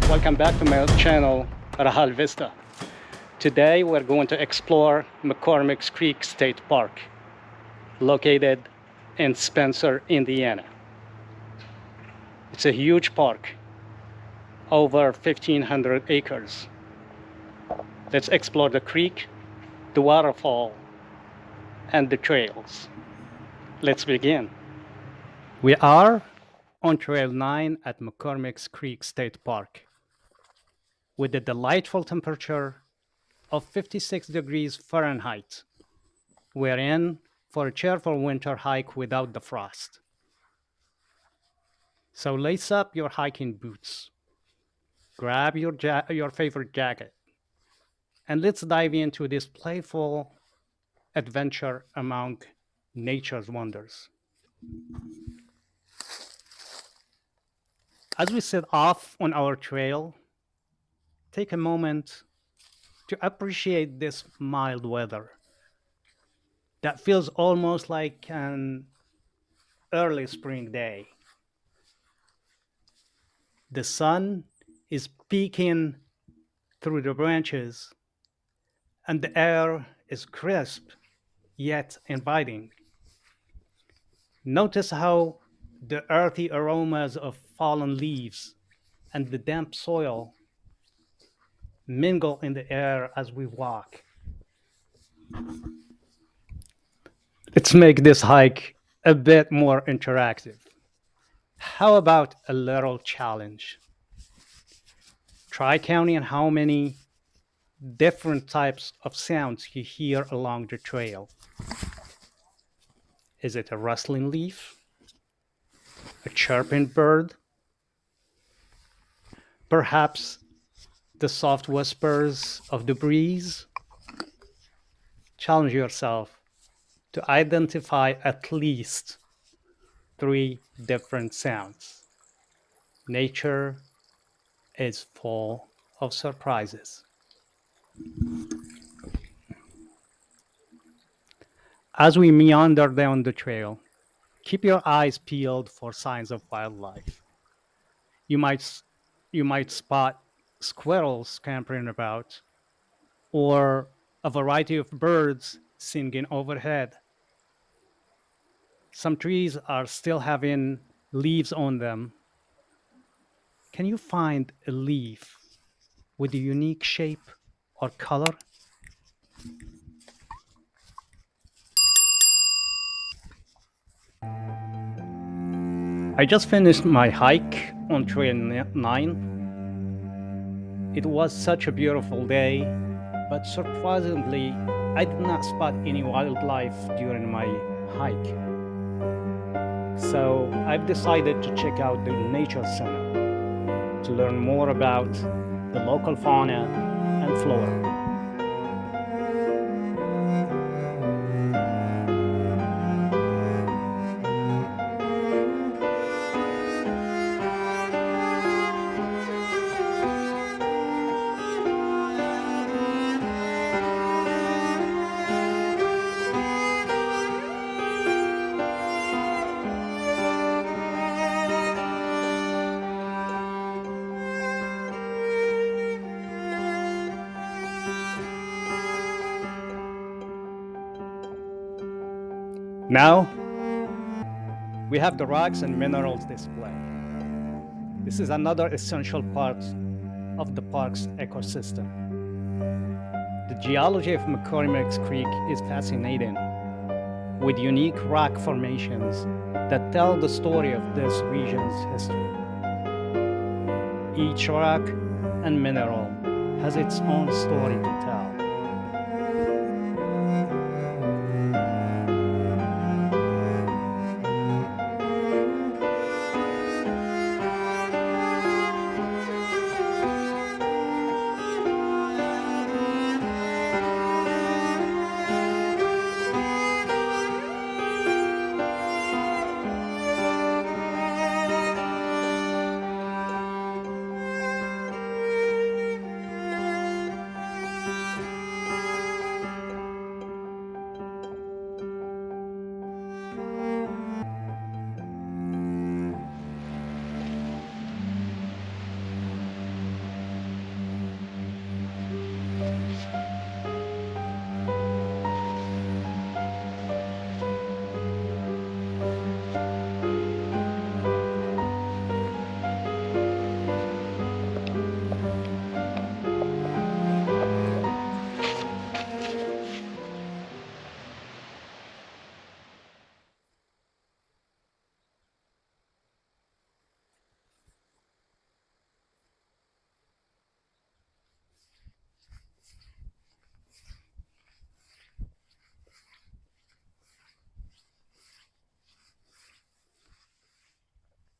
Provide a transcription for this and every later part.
Welcome back to my channel, Rahal Vista. Today we're going to explore McCormick's Creek State Park, located in Spencer, Indiana. It's a huge park, over 1,500 acres. Let's explore the creek, the waterfall, and the trails. Let's begin. We are on Trail 9 at McCormick's Creek State Park, with a delightful temperature of 56 degrees Fahrenheit. We're in for a cheerful winter hike without the frost. So lace up your hiking boots, grab your favorite jacket, and let's dive into this playful adventure among nature's wonders. As we set off on our trail, take a moment to appreciate this mild weather that feels almost like an early spring day. The sun is peeking through the branches, and the air is crisp yet inviting. Notice how the earthy aromas of fallen leaves and the damp soil mingle in the air as we walk. Let's make this hike a bit more interactive. How about a little challenge? Try counting how many different types of sounds you hear along the trail. Is it a rustling leaf? A chirping bird? Perhaps the soft whispers of the breeze? Challenge yourself to identify at least 3 different sounds. Nature is full of surprises. As we meander down the trail, keep your eyes peeled for signs of wildlife. You might you might spot squirrels scampering about, or a variety of birds singing overhead. Some trees are still having leaves on them. Can you find a leaf with a unique shape or color? I just finished my hike on Trail 9. It was such a beautiful day, but surprisingly, I did not spot any wildlife during my hike. So I've decided to check out the nature center to learn more about the local fauna and flora. Now we have the rocks and minerals display. This is another essential part of the park's ecosystem. The geology of McCormick's Creek is fascinating, with unique rock formations that tell the story of this region's history. Each rock and mineral has its own story to tell.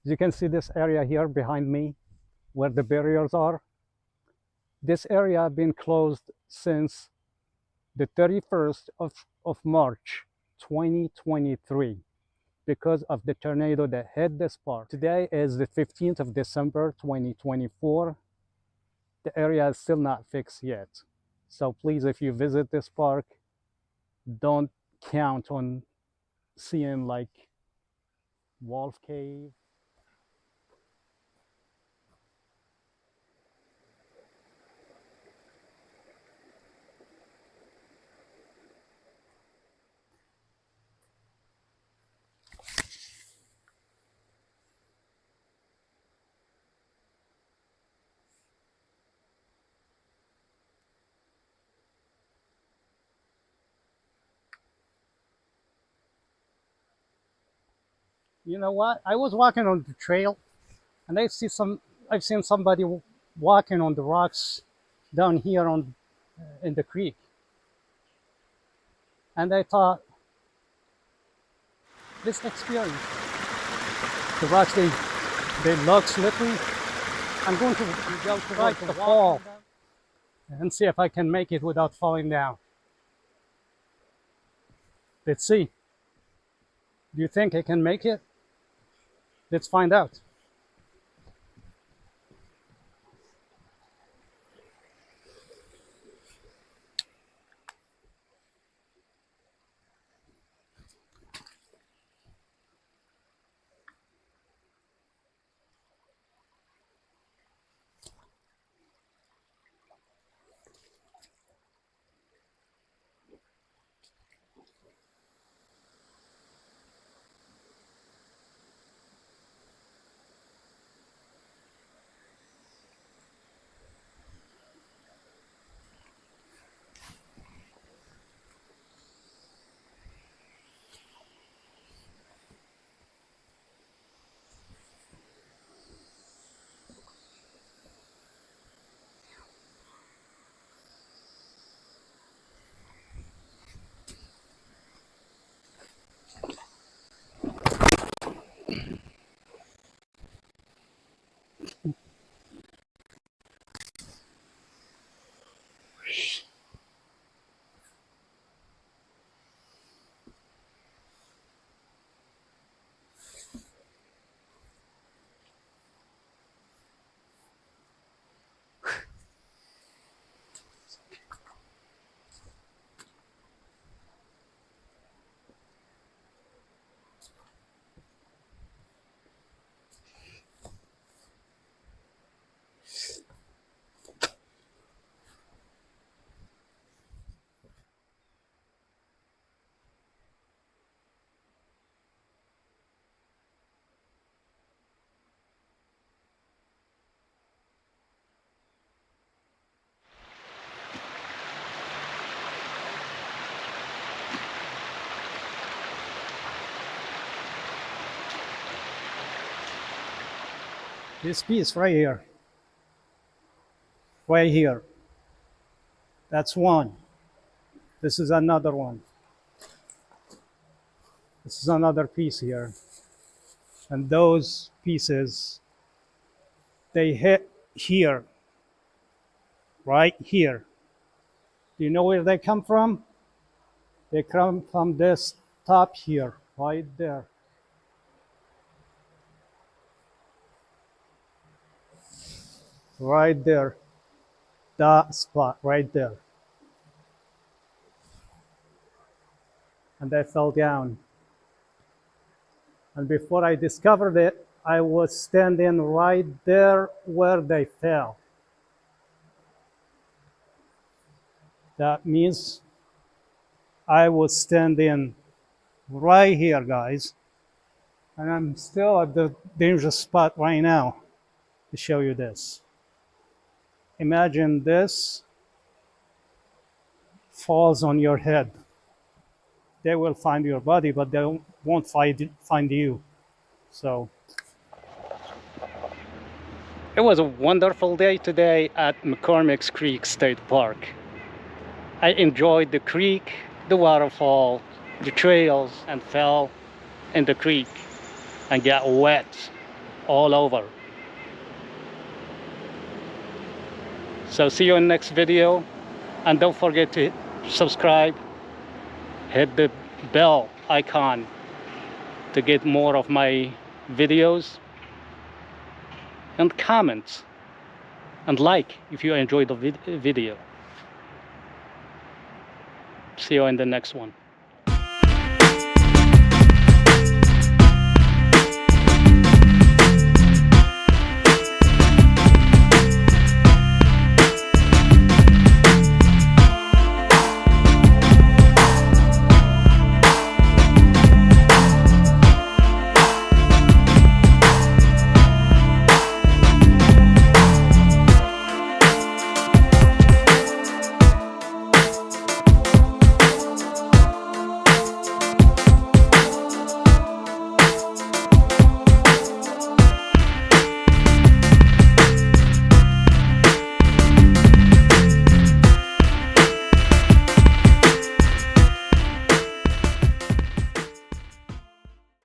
As you can see this area here behind me, where the barriers are. This area has been closed since the 31st of March 2023 because of the tornado that hit this park. Today is the 15th of December 2024. The area is still not fixed yet. So please, if you visit this park, don't count on seeing like Wolf Cave. You know what? I was walking on the trail and I've seen somebody walking on the rocks down here on in the creek. And I thought, this experience, the rocks, they look slippery. I'm going to try to fall and see if I can make it without falling down. Let's see. Do you think I can make it? Let's find out. This piece right here, that's one. This is another one. This is another piece here. And those pieces, they hit here, right here. Do you know where they come from? They come from this top here, right there. Right there. That spot right there. And they fell down. And before I discovered it, I was standing right there where they fell. That means I was standing right here, guys. And I'm still at the dangerous spot right now to show you this. Imagine this falls on your head. They will find your body, but they won't find you. So it was a wonderful day today at McCormick's Creek State Park. I enjoyed the creek, the waterfall, the trails, and fell in the creek and got wet. all over. So see you in the next video, and don't forget to subscribe, hit the bell icon to get more of my videos, and comment and like if you enjoyed the video. See you in the next one.